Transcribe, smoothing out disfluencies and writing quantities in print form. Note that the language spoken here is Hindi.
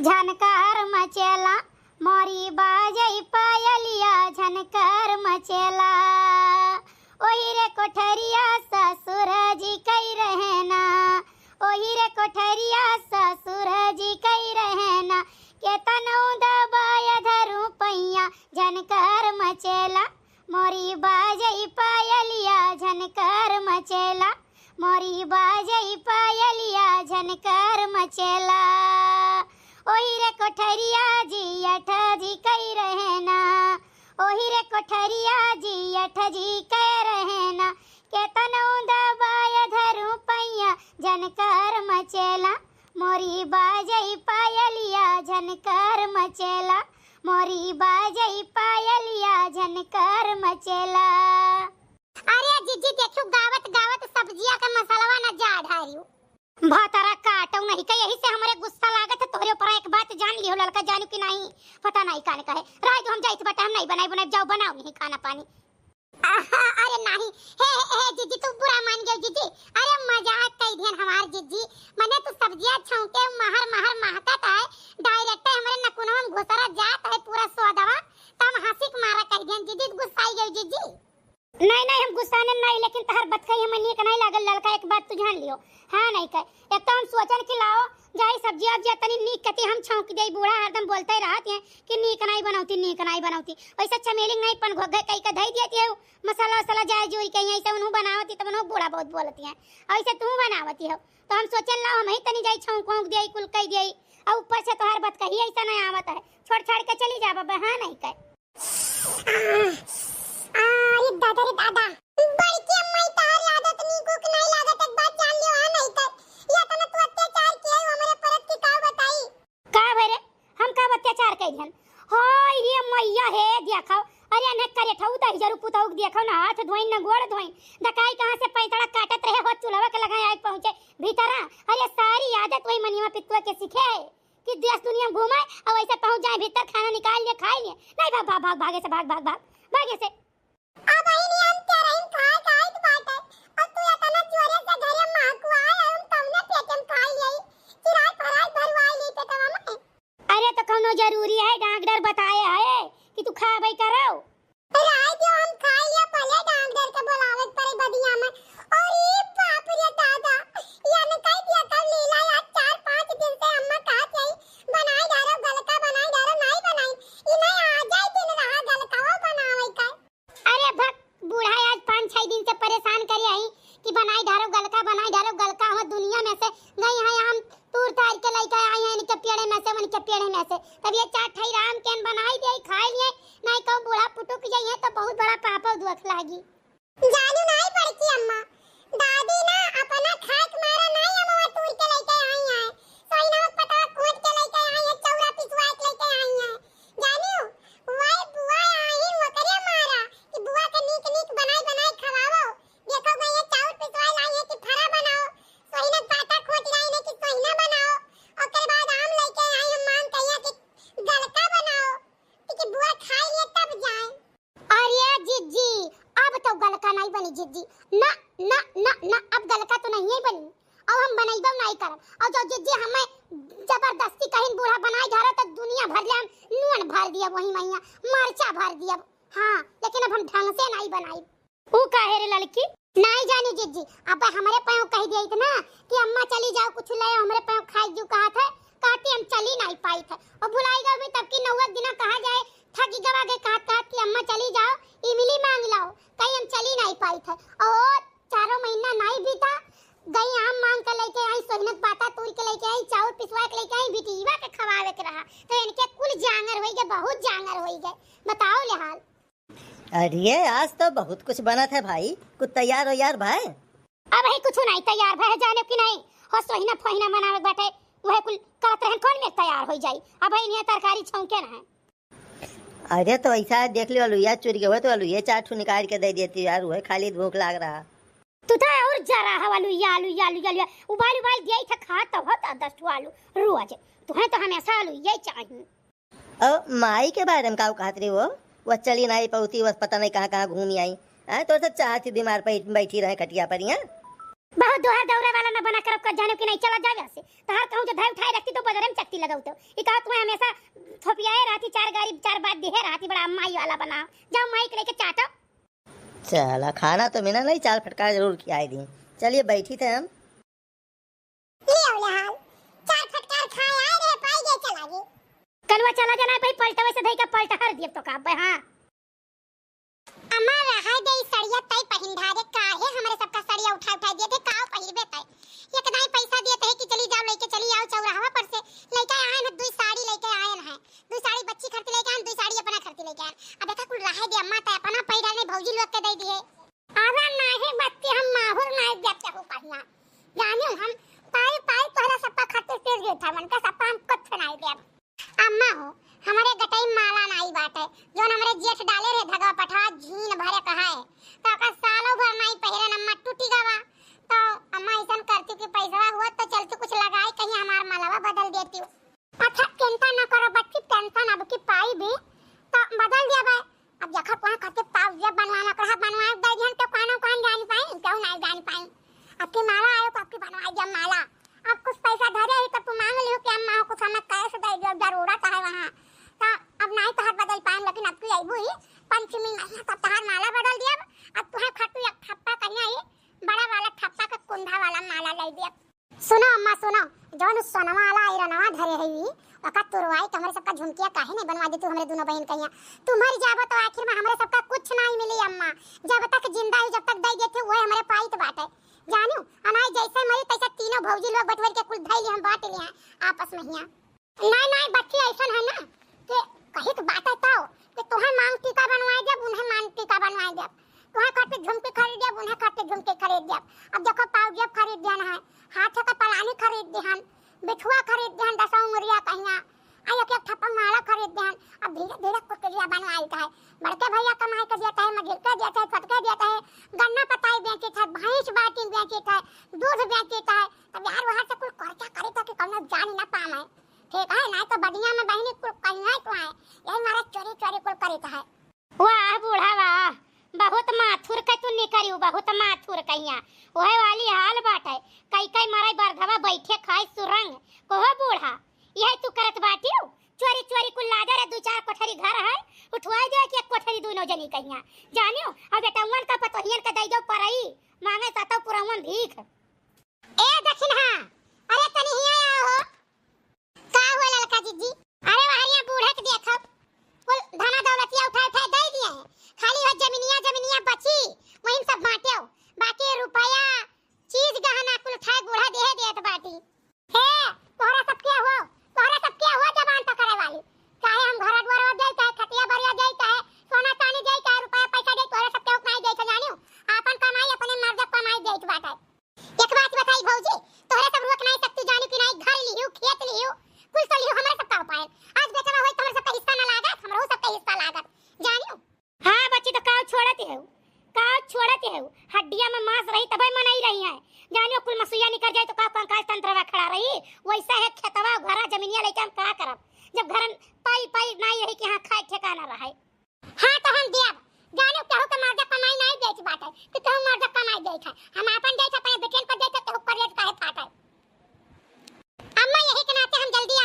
झनकार मचेला मोरी बाजई पायलिया झनकार मचेला। ओही रे कोठरिया ससुर जी कई रहना, ओही रे कोठरिया ससुर जी कई रहना। के तनऊ दबाय धरू पैया झनकार मचेला मोरी बाजई पायलिया झनकार मचेला, मोरी बाजई पायलिया झनकार मचेला। ओही रे कोठरिया जी अठ जी कई रहना, ओही रे कोठरिया जी अठ जी कई रहना। के तनऊ दबाय धरू पैया झनकार मचेला मोरी बाजई पायलिया झनकार मचेला, मोरी बाजई पायलिया झनकार मचेला। अरे जीजी देखो गावत गावत सब्जिया का मसालावा न जा ढारियो भातारा काटौ नहीं के यही से हमरे गुस्सा लागत है तोरे ऊपर। एक बात जान लियो लड़का जानू कि नहीं पता नहीं काने कहे राय जो हम जाइत बटा हम नहीं बनाई जाओ बनाओ नहीं खाना पानी। अरे नहीं हे जीजी तू बुरा मान गई जीजी। अरे मजाक कई ध्यान हमार जीजी मने तू सब्जियां छौके महर महर महकत है डायरेक्ट हमरे नकुनवा में घुसरा जात है पूरा स्वादवा तम हंसी के मारा कई ध्यान जीजी गुस्साई गई जीजी। नहीं नहीं हम गुस्साने नहीं लेकिन तहर बतकई हम नीक नहीं लागल लड़का। एक बात तू जान लियो हां नहीं कह एक तो हम सोचन कि लाओ जाई सब्जियां अब तनी नीक कती हम छौंक देई बूढ़ा हरदम बोलते रहत है कि नीक नहीं बनौती वैसे चमेली नहीं पन घोघे कई का धई देती है मसाला वसाला जाय जोई के ऐसे उन्हों बनावती तब उन्हों बूढ़ा बहुत बोलती है ऐसे तू बनावती हो तो हम सोचन लाओ हम ही तनी जाई छौंक देई कुल कई देई और ऊपर से तोहर बतकही ऐसा नहीं आवत है छोड़ छाड़ के चली जा बाबा। हां नहीं कह अरे दादा रे दादा बड़की अम्मा तार आदत नी को नहीं लागत एक बात जान लियो। हां नहीं कर या तना तू अत्याचार किए हमरे परत की का बताई का भरे हम का अत्याचार कइहन। हाय रे मैया हे देखाओ अरे ने करे ठौ द जरू पुतौ देखाओ ना हाथ धोई न गोड़ धोई दकाई कहां से पैतड़ा काटत रहे हो चुलवा के लगाए आग पहुंचे भीतरा। अरे सारी आदत वही मनिया पितवा के सीखे कि देश दुनिया घूमे और ऐसे पहुंच जाए भीतर खाना निकाल ले खाई ले नहीं भाग भाग भाग भागे से भागे से अब आई नहीं हम तेरा इन खाए तो बात है और तू या तना चोरे से घरे माकू आए हम तवने पेटम खा लिई चिराय फराय भरवाई ली पेटवा में। अरे तो कोनो जरूरी है डॉक्टर बताए है कि तू खा भाई करो राय जो हम खा लिया भले डॉक्टर के बुलावत पर बदिया में। अरे बाप रे दादा या न कह दिया कर लीला या 4-5 दिन से अम्मा कहा चाहिए बनाई डालो गलका बनाई डालो नहीं बनाई ई नहीं आ जाए दिन रहा गलकावा बनावे का। अरे भक बूढ़ा आज 5-6 दिन से परेशान करे आई कि बनाई डालो गलका हम दुनिया में से गई है हम तूर तार के लेके आए हैं इनके पेड़े में से तब ये चार ठई राम केन बनाई दे खाई लिए नहीं कहूं बूढ़ा पुटुक जाइए तो बहुत बड़ा पाप दुख लागी। जानू नहीं पड़ती अम्मा दादी ना अपना खाक मारा नहीं हम तूर के लेके आई हैं सोई ना पता कोट के लेके आई है चौरा पिसवा के लेके आई हैं जानू वाई बुआ आई वो करे मारा कि बुआ के नीक बनाई खवाओ देखो मैं ये चाउर पिसवा लाई है कि फरा बनाओ सोई ना पाता खोट लाई है कि सोई ना बनाओ ओकर बाद आम लेके आई हम मांग कहिया कि गलका बनाओ कि बुआ खाई ले तब जाए। अरे जीजी अब तो गलका नहीं बनी जीजी ना ना ना ना अब गलका तो नहीं बनी अब हम बनाइबो नहीं करब और जो जीजी हमें जबरदस्ती कहीं बूढ़ा बनाई धरो तो दुनिया भर ले नून भर दिया वही मैया मरचा भर दिया। हां लेकिन अब हम ढंग से नहीं बनाई ऊ काहे रे लड़की नहीं जानी जीजी अब हमारे पायो कह दिया इतना कि अम्मा चली जाओ कुछ ले हमारे पायो खाई जू कहा था कहती हम चली नहीं पाई थे और भुलाई गई तब की 9 दिन कहा जाए थकी गवा गए कहता कि अम्मा चली जाओ इमली मांग लाओ कहीं हम चली नहीं पाई थे और 4 महीना नहीं बीता गई आम मांग के लेके आई सोहनत बाता तोड़ के लेके आई चाउर पिसवा के लेके आई बिटीवा के खवावे के रहा तो इनके कुल जांगर होई गए बहुत जांगर होई गए बताओ ले हाल। अरे आज तो बहुत कुछ बना था भाई कुछ तैयार हो यार भाई। अब ही कुछ नहीं तैयार भाई जाने कि नहीं हो सोहिना फोहिना बनावे बाटे वह कुल करत रहन कौन में तैयार हो जाई अब इन्हें तरकारी छौंके रहे। अरे तो ऐसा देख लियो लुइया चुर गए तो लुइया चाट निकाल के दे देती यार वह खाली भूख लाग रहा तू तो और जरा हवा लुइया उबाल दिया था खा तो होता 10 आलू रोज तुम्हें तो हमेशा आलू यही चाहिए। ओ माई के बारे में का कहत रही वो चली नहीं पहुंची बस पता नहीं कहां घूमी आई तो सब चाहती बीमार बैठी रहे खटिया पर यहाँ आओ दोहर दौरे वाला ना बना कर अब जाने कि नहीं चला जावे से तो हर कहूं जो धाय उठाए रखती तो बदरे में चक्ति लगाऊ तो ई कहा तुम्हें हमेशा थोपियाए रहती चार गाड़ी चार बात दिहे रहती बड़ा माई वाला बना जाओ माई के लेके चाटो। चला खाना तो मिला नहीं, चार फटकार जरूर खिलाई दी। चलिए बैठी थे हम। ले आओ ले हाल चार फटकार खाए आए रे पाई गए चला गए कलवा चला जाना भाई पलटवे से धई का पलटा हर दिए तो का बे। हां अम्मा रहा दे सड़िया तई पहिंधा दे काहे हमरे सबका सड़िया उठा उठा दिए थे काओ पहिरबे तई एक दाई पैसा दिए थे कि चली जाओ लेके चली आओ चौराहा पर से लेके आए न दुई साड़ी लेके आए न है दुई साड़ी बच्ची खर्च लेके आए दुई साड़ी अपना खर्च लेके आए अब देखा कुल रहा दे अम्मा तई अपना पैरा ने भौजी लोग के दे दिए आवा नाही बच्ची हम माहुर नहीं देते हो कहिया जाने हम पाई पाई पहला सबका खर्च तेज गए था मन का सबका हम कुछ नहीं दे अम्मा हो हमारे गटई माला नाई बात है जो हमारे जेठ डाले रे धगा पठा झीन भरे कहा है तो का सालों भर नाई पहिरन अम्मा टूटी गवा तो अम्मा ऐसन करती कि पैसा हुआ तो चलती कुछ लगाई कहीं हमार मालावा बदल देती हूं। अच्छा चिंता न करो बच्ची टेंशन अब की पाई भी तो बदल दिया भाई अब जखा कोई खाते पाव जब बनवाना कहा बनवाए दे दिहन तो कानो कान जान पाई क्यों नहीं जान पाई आपकी माला आयो तो आपकी बनवाई जब माला अब कुछ पैसा धरे ही तो तुम मांग लियो कि अम्मा को समझ कैसे दे दियो जरूरत है वहां तो अब नहीं तो हाथ बदल पाएं लेकिन अब की आईबू ही पंचमी महीना तब तहार माला बदल दिया अब तुहे खटू एक ठप्पा कहिया ही बड़ा वाला ठप्पा का कुंधा वाला माला ले दिया। सुनो अम्मा सुनो जौन सोनवा वाला आयरनवा धरे है ओका तुरवाई तो हमरे सबका झुमकिया काहे नहीं बनवा दी तू हमरे दोनों बहन कहिया तुम्हारी जाबो तो आखिर में हमरे सबका कुछ नहीं मिली अम्मा जब तक जिंदा ही जब तक दई देथे वो हमरे पाई तो बात है जानू अनाई जैसे मरी तैसे तीनों भौजी लोग बटवर के कुल धई हम बांट लिया आपस में हिया नहीं नहीं बच्ची ऐसा है ना कि कहीं तो बात है ताओ कि तुम्हें मांग टीका बनवाए जब उन्हें मांग टीका बनवाए जब तुम्हें खाते झुमके खरीद जब उन्हें खाते झुमके खरीद जब अब देखो पाव जब खरीद देना है हाथ का पलानी खरीद देहन बिठुआ खरीद देहन 10 उंगरिया कहिया आई एक ठप्पा माला खरीद देहन अब धीरे धीरे कुटरिया बनवाई है बड़के भैया कमाई कर देता है मझिल कर देता है फटके देता है गन्ना पताई बेचे था भैंस बाटी बेचे था दूध बेचे था अब यार वहां से कुछ खर्चा करे तो कि कौनो जान ना पाए ठीक है ना तो बढ़िया में बहनी कुल कहिया तो है यही मारा चोरी चोरी कुल करे है। वाह बूढ़ा वाह बहुत माथुर के तू निकरियो बहुत माथुर कहिया ओहे वाली हाल बात है कई कई मारे बरधवा बैठे खाए सुरंग कोहो बूढ़ा यही तू करत बाटियो चोरी चोरी कुल लादा रे दो चार कोठरी घर है उठवाई दे कि एक कोठरी दोनों जनी कहिया जानियो अब बेटावन का पतोहियन के दई दो परई मांगे सातो पुरवन भीख ए दक्षिण हां अरे तनी हिया हो का हो ललका जीजी अरे वहरिया बूढ़े के देखब कुल धना दौलतिया उठा उठा दे दिए खाली हो जमीनिया बची वहीं सब बांटे बाकी रुपया चीज गहना कुल उठाए बूढ़ा देहे देत बाटी हे तोहरा सब क्या हो जबान पकड़े वाली चाहे हम घर द्वार देता है खटिया बरिया देता है सोना चांदी देता है रुपया पैसा दे तोहरा सब के उपाय देत जानियो आपन कमाई अपने मर्द कमाई देत बाटा एक बात बताई भौजी तोहरा सब रोक नहीं सकती जानी कि नहीं घर लियो खेत लियो कुल तो लियो हमरा सबका उपाय आज बेचना होई तोहरा सबका हिस्सा ना लागत हमरो सबका हिस्सा लागत जानियो हां बच्ची तो काव छोड़ते है हड्डियां में मांस रही तबे मनाई रही है जानियो कुल मसुइया निकल जाए तो का कंकाल तंत्रवा खड़ा रही वैसा है खेतवा घरा जमीनिया लेके हम का करब जब घर पाई पाई नहीं रही कि हां खाए ठिकाना रहे हां तो हम देब जानियो कहू के मर्द कमाई नहीं देत बात है कि कहू मर्द कमाई देत है हम अपन देत अपने बेटन पर देत तो करे काहे फाट है अम्मा यही के नाते हम जल्दी